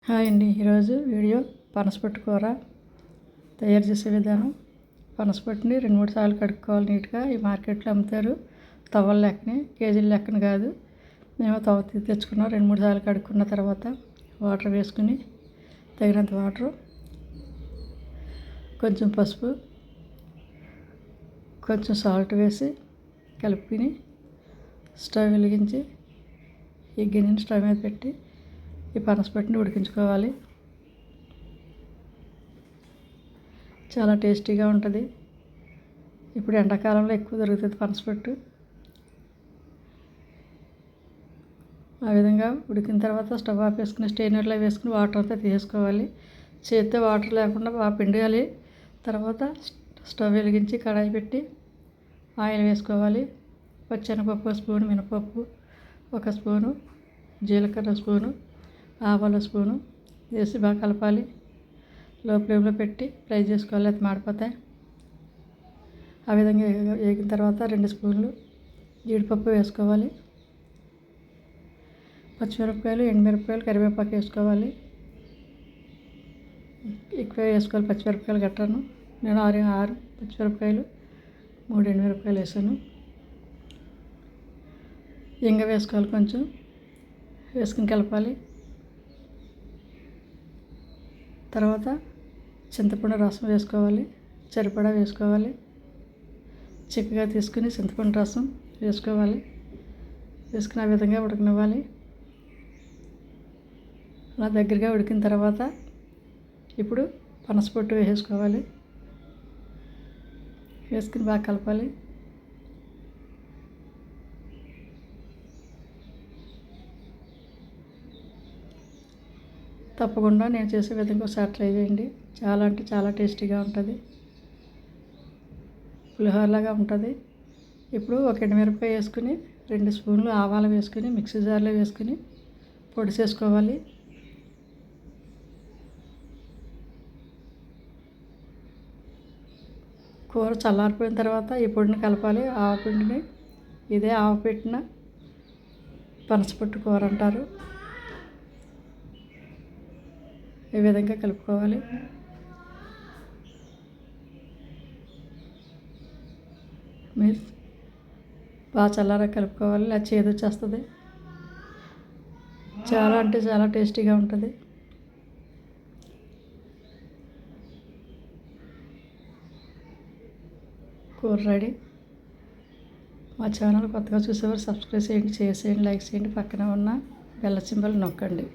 Hi అండి. ఈరోజు video పనసపొట్టు కూర తయారు చేసే విధానం. పనసపొట్టుని 2-3 సార్లు కడుక్కోవాలి నీట్గా. ఈ మార్కెట్లో అమ్ముతారు తవ్వల లెక్కని, కేజీల లెక్కన కాదు. మేము తవ్వ తెచ్చుకున్నాం. 2-3 సార్లు కడుక్కున్న తర్వాత వాటర్ వేసుకుని, తగినంత వాటరు, కొంచెం పసుపు, కొంచెం సాల్ట్ వేసి కలుపుకుని స్టవ్ వెలిగించి ఈ గిన్నెని స్టవ్ మీద పెట్టి ఈ పనసపొట్టుని ఉడికించుకోవాలి. చాలా టేస్టీగా ఉంటుంది. ఇప్పుడు ఎండాకాలంలో ఎక్కువ దొరుకుతుంది పనసపొట్టు. ఆ విధంగా ఉడికిన తర్వాత స్టవ్ ఆపేసుకుని స్టెయినర్లో వేసుకుని వాటర్ అంతా తీసుకోవాలి. చేతితో వాటర్ లేకుండా బాగా పిండాలి. తర్వాత స్టవ్ వెలిగించి కడాయి పెట్టి ఆయిల్ వేసుకోవాలి. పచ్చెనగపప్పు స్పూను, మినపప్పు 1 స్పూను, జీలకర్ర స్పూను, ఆవాల స్పూను వేసి బాగా కలపాలి. లో ఫ్లేమ్లో పెట్టి ఫ్రై చేసుకోవాలి, అది మాడిపోతాయి. ఆ విధంగా వేగిన తర్వాత 2 స్పూన్లు జీడిపప్పు వేసుకోవాలి. పచ్చిమిరపకాయలు, ఎండుమిరపకాయలు, కరివేపాకు వేసుకోవాలి. ఎక్కువ వేసుకోవాలి పచ్చిమిరపకాయలు గట్రాను. నేను 6 పచ్చిమిరపకాయలు, 3 ఎండుమిరపకాయలు వేసాను. ఇంగ వేసుకోవాలి, కొంచెం వేసుకుని కలపాలి. తర్వాత చింతపండు రసం వేసుకోవాలి, సరిపడా వేసుకోవాలి. చిక్కగా తీసుకుని చింతపండు రసం వేసుకోవాలి. వేసుకుని ఆ విధంగా ఉడకనివ్వాలి. అలా దగ్గరగా ఉడికిన తర్వాత ఇప్పుడు పనసపొట్టు వేసుకోవాలి. వేసుకుని బాగా కలపాలి. తప్పకుండా నేను చేసే విధంగా ఒకసారి ట్రై చేయండి. చాలా అంటే చాలా టేస్టీగా ఉంటుంది. పులిహోరలాగా ఉంటుంది. ఇప్పుడు 1 ఎండుమిరపకాయ వేసుకుని 2 స్పూన్లు ఆవాలు వేసుకుని మిక్సీ జార్లో వేసుకుని పొడి చేసుకోవాలి. కూర చల్లారిపోయిన తర్వాత ఈ పొడిని కలపాలి. ఆవపిండిని ఇదే ఆవపెట్టిన పనసపొట్టు కూర అంటారు. ఈ విధంగా కలుపుకోవాలి. మీరు బాగా చల్లారా కలుపుకోవాలి, అది చేదు వచ్చేస్తుంది. చాలా అంటే చాలా టేస్టీగా ఉంటుంది. కూర రెడీ. మా ఛానల్ కొత్తగా చూసేవారు సబ్స్క్రైబ్ చేయండి, షేర్ చేయండి, లైక్ చేయండి. పక్కన ఉన్న బెల్ సింబల్ నొక్కండి.